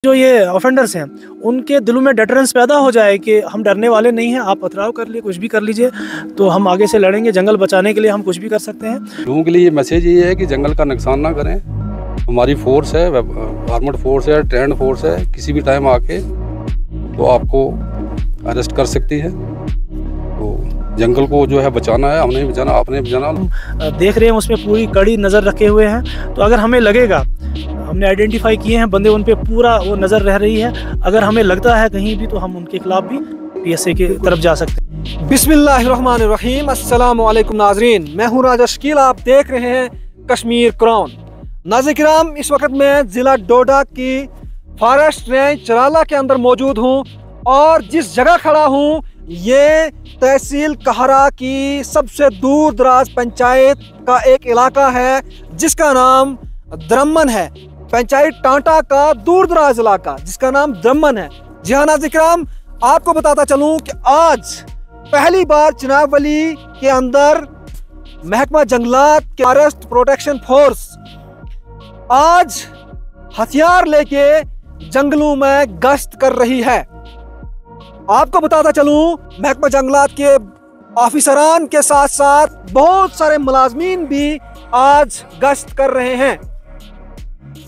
जो ये ऑफेंडर्स हैं उनके दिलों में डटरेंस पैदा हो जाए कि हम डरने वाले नहीं हैं, आप पथराव कर लिए, कुछ भी कर लीजिए, तो हम आगे से लड़ेंगे, जंगल बचाने के लिए हम कुछ भी कर सकते हैं। लोगों के लिए ये मैसेज ये है कि जंगल का नुकसान ना करें। हमारी फोर्स है, आर्मड फोर्स है, ट्रेंड फोर्स है, किसी भी टाइम आके तो आपको अरेस्ट कर सकती है। तो जंगल को जो है बचाना है, हमने बचाना, आपने बचाना। हम देख रहे हैं उसमें पूरी कड़ी नज़र रखे हुए हैं, तो अगर हमें लगेगा, हमने आइडेंटिफाई किए हैं बंदे, उन पे पूरा वो नज़र रह रही है, अगर हमें लगता है कहीं भी तो हम उनके खिलाफ भी PSA की तरफ जा सकते हैं। बिस्मिल्लाहिर्रहमानिर्रहीम, अस्सलाम वालेकुम नाजरीन, मैं हूँ राजा शकील, आप देख रहे हैं कश्मीर क्राउन। नाज़रीन, इस वक्त मैं ज़िला डोडा की फॉरेस्ट रेंज चराला के अंदर मौजूद हूँ और जिस जगह खड़ा हूँ ये तहसील कहरा की सबसे दूर दराज पंचायत का एक इलाका है जिसका नाम द्रमन है। पंचायत टांटा का दूर दराज इलाका जिसका नाम द्रमन है। जी हाँ नाज़रीन, आपको बताता चलूं कि आज पहली बार चिनाबवली के अंदर महकमा जंगलात के फॉरेस्ट प्रोटेक्शन फोर्स आज हथियार लेके जंगलों में गश्त कर रही है। आपको बताता चलूं महकमा जंगलात के ऑफिसरान के साथ साथ बहुत सारे मुलाजमीन भी आज गश्त कर रहे हैं।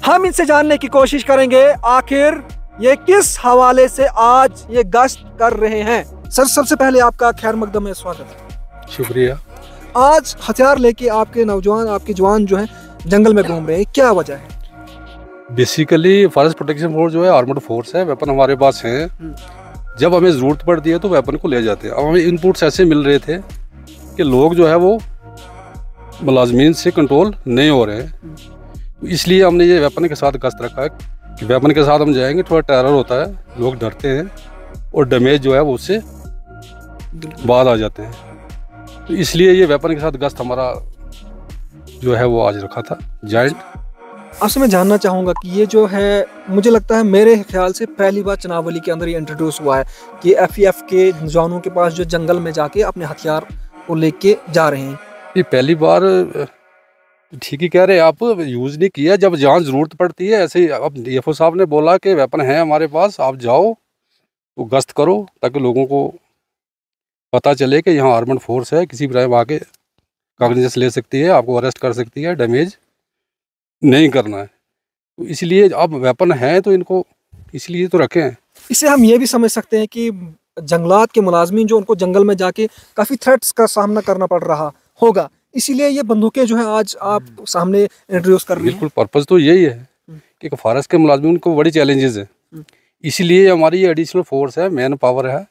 हम इनसे जानने की कोशिश करेंगे आखिर ये किस हवाले से आज ये गश्त कर रहे हैं। सर, सबसे पहले आपका खैर मकदम है, स्वागत है। शुक्रिया। आज हथियार लेके आपके नौजवान, आपके जवान जो हैं जंगल में घूम रहे हैं, क्या वजह है? बेसिकली फॉरेस्ट प्रोटेक्शन फोर्स जो है आर्मड फोर्स है, वेपन हमारे पास हैं। जब हमें ज़रूरत पड़ती है तो वेपन को ले जाते हैं। अब हमें इनपुट्स ऐसे मिल रहे थे कि लोग जो है वो मुलाजमीन से कंट्रोल नहीं हो रहे हैं, इसलिए हमने ये वेपन के साथ गश्त रखा है कि वेपन के साथ हम जाएंगे, थोड़ा टेरर होता है, लोग डरते हैं और डैमेज जो है वो उससे बाद आ जाते हैं। तो इसलिए ये वेपन के साथ गश्त हमारा जो है वो आज रखा था जॉइंट। आपसे मैं जानना चाहूँगा कि ये जो है, मुझे लगता है मेरे ख्याल से पहली बार चिनाबवली के अंदर ये इंट्रोड्यूस हुआ है कि FEF के जवानों के पास जो जंगल में जाके अपने हथियार को लेके जा रहे हैं। ये पहली बार ठीक ही कह रहे हैं आप, यूज़ नहीं किया। जब जहाँ ज़रूरत पड़ती है ऐसे ही। अब DFO साहब ने बोला कि वेपन है हमारे पास, आप जाओ तो गश्त करो ताकि लोगों को पता चले कि यहाँ आर्मड फोर्स है, किसी भी टाइम आके कॉग्निजेंस ले सकती है, आपको अरेस्ट कर सकती है, डैमेज नहीं करना है। तो इसलिए अब वेपन है तो इनको इसलिए तो रखे हैं। इससे हम ये भी समझ सकते हैं कि जंगलात के मुलाजमीन जो उनको जंगल में जाके काफ़ी थ्रेट्स का सामना करना पड़ रहा होगा, इसीलिए ये बंदूकें जो है आज आप सामने इंट्रोड्यूस कर रहे हैं। बिल्कुल, पर्पज़ तो यही है कि फॉरेस्ट के मुलाजमीन को बड़ी चैलेंजेस है, इसीलिए हमारी ये एडिशनल फोर्स है, मैन पावर है,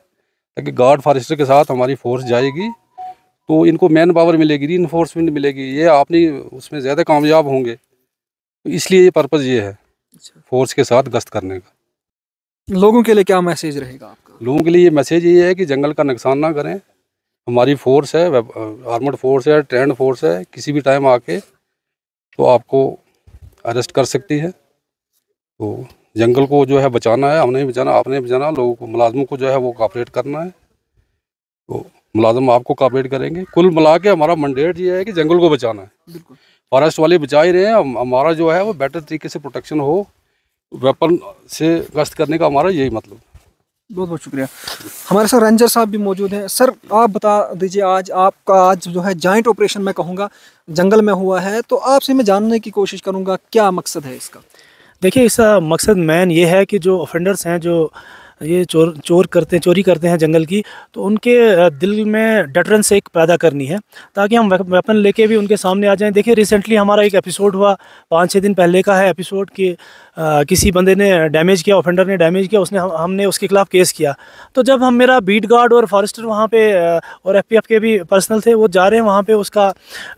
ताकि गार्ड फॉरेस्टर के साथ हमारी फोर्स जाएगी तो इनको मैन पावर मिलेगी, रीइंफोर्समेंट मिलेगी, ये आप नहीं उसमें ज़्यादा कामयाब होंगे। तो इसलिए ये पर्पज़ ये है फोर्स के साथ गश्त करने का। लोगों के लिए क्या मैसेज रहेगा आपका? लोगों के लिए ये मैसेज ये है कि जंगल का नुकसान ना करें। हमारी फोर्स है, आर्मड फोर्स है, ट्रेंड फोर्स है, किसी भी टाइम आके तो आपको अरेस्ट कर सकती है। तो जंगल को जो है बचाना है, हमने बचाना, आपने बचाना। लोगों को, मुलाजमों को जो है वो कोऑपरेट करना है, तो मुलाजम आपको कोऑपरेट करेंगे। कुल मिला के हमारा मैंडेट ये है कि जंगल को बचाना है। फॉरेस्ट वाले बचा ही रहे हैं, हमारा जो है वो बेटर तरीके से प्रोटेक्शन हो, वेपन से गश्त करने का हमारा यही मतलब। बहुत बहुत शुक्रिया। हमारे साथ रेंजर साहब भी मौजूद हैं। सर, आप बता दीजिए, आज जो है जॉइंट ऑपरेशन मैं कहूँगा जंगल में हुआ है, तो आपसे मैं जानने की कोशिश करूँगा क्या मकसद है इसका? देखिए, इसका मकसद मेन ये है कि जो ऑफेंडर्स हैं, जो ये चोरी करते हैं जंगल की, तो उनके दिल में डटरेंस एक पैदा करनी है ताकि हम वेपन लेके भी उनके सामने आ जाएं। देखिए, रिसेंटली हमारा एक एपिसोड हुआ, 5-6 दिन पहले का है एपिसोड, कि किसी बंदे ने डैमेज किया, ऑफेंडर ने डैमेज किया, हमने उसके खिलाफ केस किया। तो जब हम, मेरा बीट गार्ड और फॉरेस्टर वहाँ पे और FPF के भी पर्सनल थे, वो जा रहे हैं वहाँ पे उसका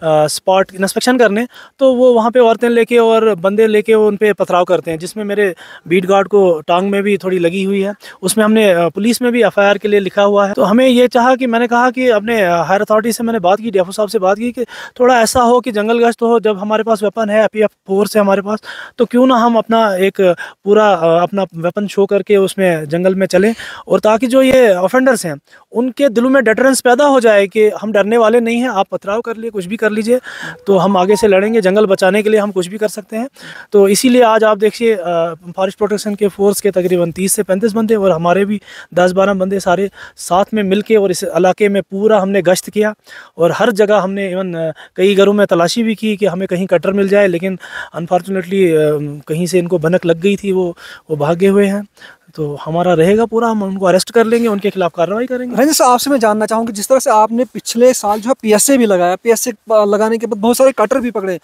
स्पॉट इंस्पेक्शन करने, तो वो वहाँ पे औरतें लेके और बंदे लेके उन पे पथराव करते हैं, जिसमें मेरे बीट गार्ड को टांग में भी थोड़ी लगी हुई है। उसमें हमने पुलिस में भी FIR के लिए लिखा हुआ है। तो हमें ये चाहा कि, मैंने कहा कि अपने हायर अथॉरिटी से मैंने बात की, DFO साहब से बात की कि थोड़ा ऐसा हो कि जंगल गश्त हो, जब हमारे पास वेपन है, FPF फोर्स है हमारे पास, तो क्यों ना हम अपना एक पूरा अपना वेपन शो करके उसमें जंगल में चलें, और ताकि जो ये ऑफेंडर्स हैं उनके दिलों में डेटरेंस पैदा हो जाए कि हम डरने वाले नहीं हैं, आप पथराव कर लिए, कुछ भी कर लीजिए, तो हम आगे से लड़ेंगे, जंगल बचाने के लिए हम कुछ भी कर सकते हैं। तो इसीलिए आज आप देखिए फॉरेस्ट प्रोटेक्शन के फोर्स के तकरीबन 30 से 35 बंदे और हमारे भी 10-12 बंदे सारे साथ में मिलके और इस इलाके में पूरा हमने गश्त किया, और हर जगह हमने इवन कई घरों में तलाशी भी की कि हमें कहीं कटर मिल जाए, लेकिन अनफॉर्चुनेटली कहीं से इनको भनक लग गई थी, वो भागे हुए हैं। तो हमारा रहेगा पूरा, हम उनको अरेस्ट कर लेंगे, उनके खिलाफ कार्रवाई करेंगे। रंजित साहब, आपसे मैं जानना चाहूँगा, जिस तरह से आपने पिछले साल जो है PSA भी लगाया, PSA लगाने के बाद बहुत सारे कटर भी पकड़े,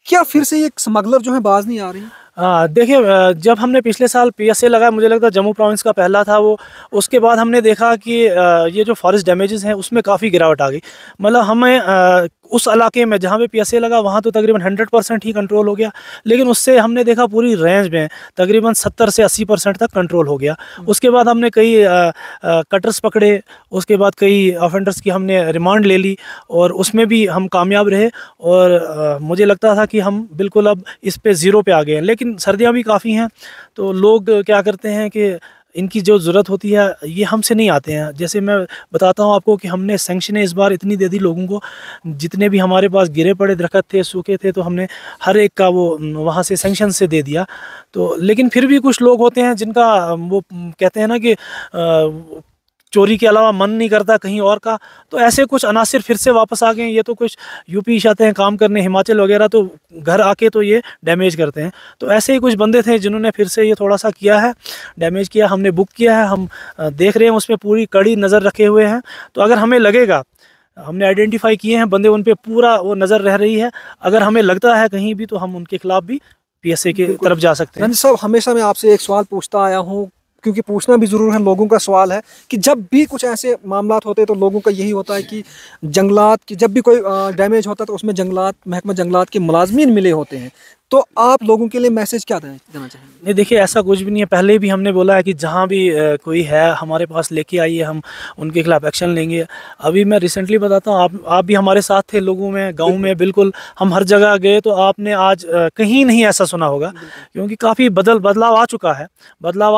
क्या फिर से ये स्मगलर जो है बाज नहीं आ रही? देखिए, जब हमने पिछले साल PSA लगाया, मुझे लगता है जम्मू प्रोविंस का पहला था वो, उसके बाद हमने देखा कि ये जो फॉरेस्ट डैमेजेस हैं उसमें काफ़ी गिरावट आ गई। मतलब हमें उस इलाके में जहाँ पे PSA लगा वहाँ तो तकरीबन 100% ही कंट्रोल हो गया, लेकिन उससे हमने देखा पूरी रेंज में तकरीबन 70 से 80% तक कंट्रोल हो गया। उसके बाद हमने कई कटर्स पकड़े, उसके बाद कई ऑफेंडर्स की हमने रिमांड ले ली, और उसमें भी हम कामयाब रहे, और मुझे लगता था कि हम बिल्कुल अब इस पे ज़ीरो पे आ गए हैं। लेकिन सर्दियाँ भी काफ़ी हैं, तो लोग क्या करते हैं कि इनकी जो ज़रूरत होती है ये हमसे नहीं आते हैं। जैसे मैं बताता हूँ आपको कि हमने सैंक्शनें इस बार इतनी दे दी लोगों को, जितने भी हमारे पास गिरे पड़े दरख्त थे, सूखे थे, तो हमने हर एक का वो वहाँ से सैंक्शन से दे दिया। तो लेकिन फिर भी कुछ लोग होते हैं जिनका वो कहते हैं ना कि चोरी के अलावा मन नहीं करता कहीं और का, तो ऐसे कुछ अनासिर फिर से वापस आ गए हैं। ये तो कुछ यूपी आते हैं काम करने, हिमाचल वगैरह, तो घर आके तो ये डैमेज करते हैं। तो ऐसे ही कुछ बंदे थे जिन्होंने फिर से ये थोड़ा सा किया है, डैमेज किया। हमने बुक किया है, हम देख रहे हैं, उसमें पूरी कड़ी नज़र रखे हुए हैं। तो अगर हमें लगेगा, हमने आइडेंटिफाई किए हैं बंदे, उन पे पूरा वो नज़र रह रही है, अगर हमें लगता है कहीं भी तो हम उनके खिलाफ भी PSA की तरफ जा सकते हैं। रंजित साहब, हमेशा मैं आपसे एक सवाल पूछता आया हूँ, क्योंकि पूछना भी ज़रूर है, लोगों का सवाल है कि जब भी कुछ ऐसे मामला होते हैं तो लोगों का यही होता है कि जंगलात की जब भी कोई डैमेज होता है तो उसमें महकमा जंगलात के मुलाजमीन मिले होते हैं। तो आप लोगों के लिए मैसेज क्या देना चाहेंगे? नहीं, देखिए, ऐसा कुछ भी नहीं है। पहले भी हमने बोला है कि जहाँ भी कोई है हमारे पास लेके आइए, हम उनके खिलाफ एक्शन लेंगे। अभी मैं रिसेंटली बताता हूँ, आप भी हमारे साथ थे लोगों में, गांव में, बिल्कुल हम हर जगह गए, तो आपने आज कहीं नहीं ऐसा सुना होगा, क्योंकि काफ़ी बदलाव आ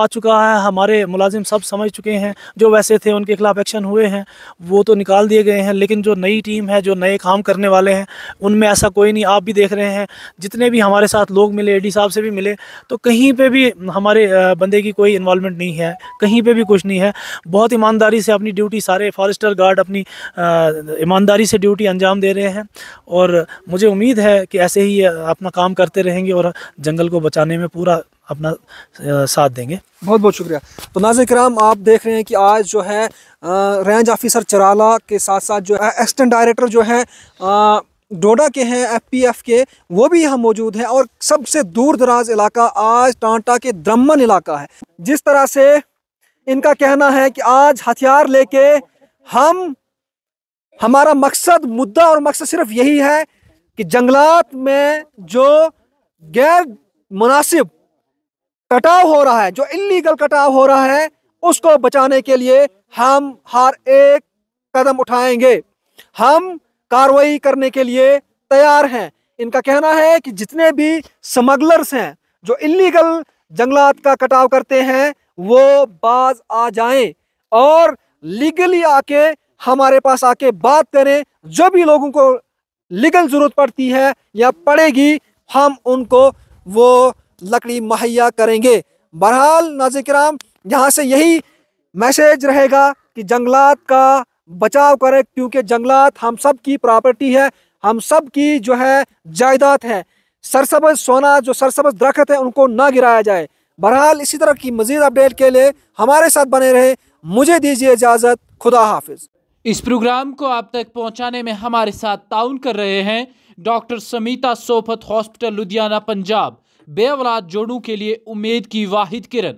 चुका है। हमारे मुलाजिम सब समझ चुके हैं, जो वैसे थे उनके खिलाफ एक्शन हुए हैं, वो तो निकाल दिए गए हैं, लेकिन जो नई टीम है, जो नए काम करने वाले हैं, उनमें ऐसा कोई नहीं। आप भी देख रहे हैं, जितने भी हमारे साथ लोग मिले, AD साहब से भी मिले, तो कहीं पे भी हमारे बंदे की कोई इन्वॉल्वमेंट नहीं है, कहीं पे भी कुछ नहीं है। बहुत ईमानदारी से अपनी ड्यूटी, सारे फॉरेस्टर गार्ड अपनी ईमानदारी से ड्यूटी अंजाम दे रहे हैं, और मुझे उम्मीद है कि ऐसे ही अपना काम करते रहेंगे और जंगल को बचाने में पूरा अपना साथ देंगे। बहुत बहुत शुक्रिया। तो नाज़रीन किराम, आप देख रहे हैं कि आज जो है रेंज ऑफिसर चराला के साथ साथ जो है असिस्टेंट डायरेक्टर जो है डोडा के हैं, FPF के, वो भी यहाँ मौजूद है। और सबसे दूर दराज इलाका आज टांटा के द्रमन इलाका है। जिस तरह से इनका कहना है कि आज हथियार लेके हमारा मुद्दा और मकसद सिर्फ यही है कि जंगलात में जो गैर मुनासिब कटाव हो रहा है, जो इल्लीगल कटाव हो रहा है, उसको बचाने के लिए हम हर एक कदम उठाएंगे, हम कार्रवाई करने के लिए तैयार हैं। इनका कहना है कि जितने भी स्मगलर्स हैं जो इल्लीगल जंगलात का कटाव करते हैं, वो बाज आ जाएं और लीगली आके हमारे पास आके बात करें। जो भी लोगों को लीगल जरूरत पड़ती है या पड़ेगी, हम उनको वो लकड़ी मुहैया करेंगे। बहरहाल नाज़रीन किराम, यहाँ से यही मैसेज रहेगा कि जंगलात का बचाव करें, क्योंकि जंगलात हम सब की प्रॉपर्टी है, हम सब की जो है जायदाद है। सरसब्ज सोना, जो सरसब्ज दरख्त है, उनको ना गिराया जाए। बहरहाल इसी तरह की मजीद अपडेट के लिए हमारे साथ बने रहे। मुझे दीजिए इजाज़त। खुदा हाफिज। इस प्रोग्राम को आप तक पहुंचाने में हमारे साथ ताउन कर रहे हैं डॉक्टर समीता सोफत हॉस्पिटल लुधियाना पंजाब। बेऔलाद जोड़ों के लिए उम्मीद की वाहिद किरण।